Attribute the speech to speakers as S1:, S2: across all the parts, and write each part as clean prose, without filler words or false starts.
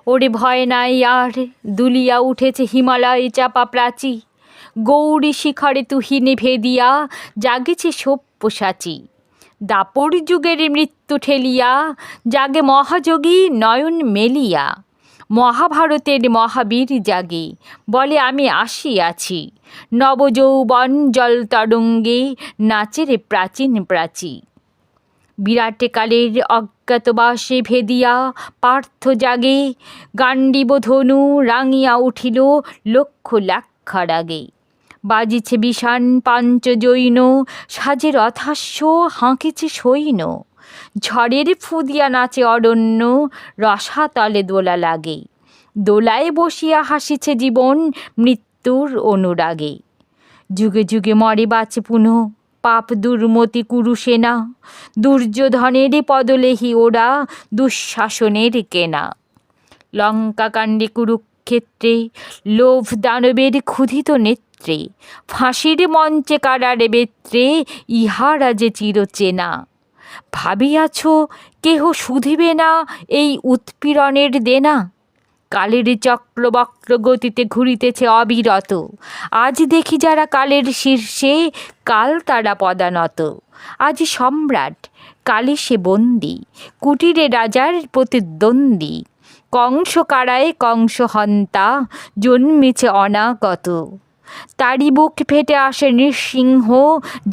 S1: ওরে ভয় নাই আর, দুলিয়া উঠেছে হিমালয় চাপা প্রাচী, গৌরী শিখরে তুহিনে ভেদিয়া জাগেছে সব্যসাচী। দাপর যুগের মৃত্যু ঠেলিয়া জাগে মহাযোগী নয়ন মেলিয়া, মহাভারতের মহাবীর জাগে বলে আমি আসিয়াছি, নবযৌবন জল তরঙ্গে নাচের প্রাচীন প্রাচী। বিরাটে কালের অজ্ঞাতবাসে ভেদিয়া পার্থ জাগে, গান্ডীব ধনু রাঙিয়া উঠিল লক্ষ লাক্ষারাগে। বাজিছে বিষাণ পাঞ্চজৈন, সাজে রথাস্য হাঁকিছে সৈন্য, ঝড়ের ফুদিয়া নাচে অরণ্য, রসাতলে দোলা লাগে। দোলায় বসিয়া হাসিছে জীবন মৃত্যুর অনুরাগে। যুগে যুগে মরে বাঁচে পুনঃ পাপ দুর্মতি কুরুসেনা, দুর্যোধনের পদলেহি ওরা দুঃশাসনের কেনা। লঙ্কাকাণ্ডে কুরুক্ষেত্রে লোভ দানবের ক্ষুধিত নেত্রে, ফাঁসির মঞ্চে কারারে বেত্রে ইহারা যে চিরচেনা। ভাবিয়াছ কেহ শুধিবে না এই উৎপীড়নের দেনা? কালের চক্রবক্র গতিতে ঘুরিতেছে অবিরত, আজ দেখি যারা কালের শীর্ষে কাল তারা পদানত। আজ সম্রাট কালে সে বন্দী, কুটিরে রাজার প্রতিদ্বন্দ্বী, কংস কারায় কংস হন্তা জন্মেছে অনাগত। তারই বুক ফেটে আসে নৃসিংহ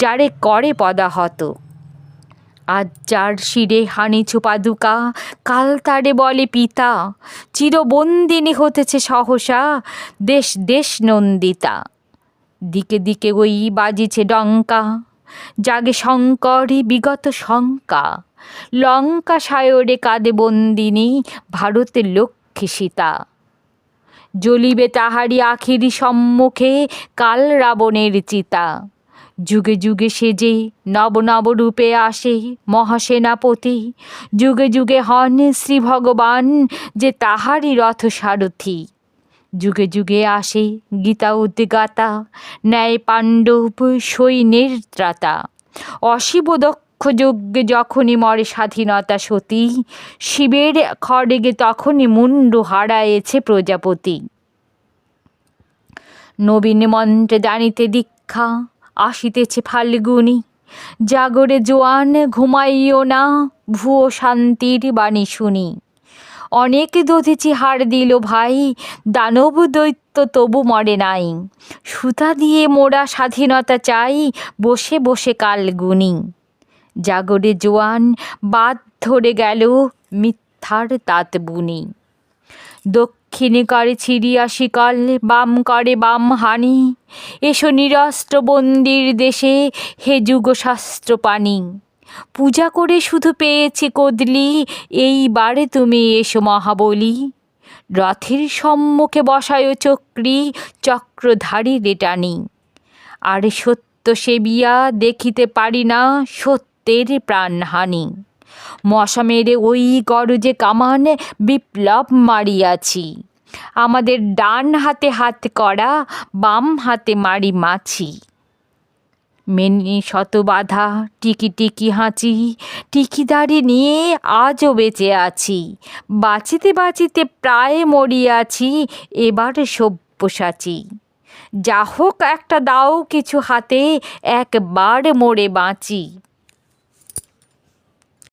S1: যারে করে পদাহত। আজ যার শিরে হানিছু পাদুকা কাল তারে বলে পিতা, চিরবন্দিনী হতেছে সহসা দেশ দেশ নন্দিতা। দিকে দিকে ওই বাজিছে ডঙ্কা, জাগে শঙ্করে বিগত শঙ্কা, লঙ্কা সায়রে কাঁদে বন্দিনী ভারতের লক্ষ্মী সীতা। জ্বলিবে তাহারি আখিরি সম্মুখে কাল রাবণের চিতা। যুগে যুগে সেজে নব নব রূপে আসে মহাসেনাপতি, যুগে যুগে হন শ্রী ভগবান যে তাহারি রথ সারথি। যুগে যুগে আসে গীতা উদ্গাতা, ন্যায় পাণ্ডব সৈন্যের ত্রাতা। অশিব দক্ষ যজ্ঞে যখনই মরে স্বাধীনতা সতী, শিবের খড়গে তখনই মুন্ডু হারায়েছে প্রজাপতি। নবীন মন্ত্রে জানিতে দীক্ষা আসিতেছে ফাল্গুনি, জাগরে জোয়ান ঘুমাইও না ভুয়ো শান্তির বাণী শুনি। অনেক দধিচি হার দিল ভাই, দানব দৈত্য তবু মরে নাই, সুতা দিয়ে মোরা স্বাধীনতা চাই বসে বসে কাল গুনি। জাগরে জোয়ান বাদ ধরে গেল মিথ্যার তাঁত বুনি। দক্ষিণে করে ছিড়িয়া শিকল, বাম করে বাম হানি, এসো নিরস্ত্র বন্দির দেশে হে যুগশাস্ত্র পানি। পূজা করে শুধু পেয়েছি কদলি, এইবারে তুমি এসো মহাবলী। রথের সম্মুখে বসায় চক্রী, চক্রধারী রেটানি। আর সত্য সেবিয়া দেখিতে পারি না সত্যের প্রাণহানি। মশা মেরে ওই গরজে কামান বিপ্লব মারিয়াছি, আমাদের ডান হাতে হাত করা বাম হাতে মারি মাছি। মেনে শত বাধা টিকি টিকি হাঁচি, টিকিদারি নিয়ে আজও বেঁচে আছি। বাঁচিতে বাঁচিতে প্রায় মরিয়াছি, এবার সব্যসাচী। যা হোক একটা দাও কিছু হাতে, একবার মোরে বাঁচি।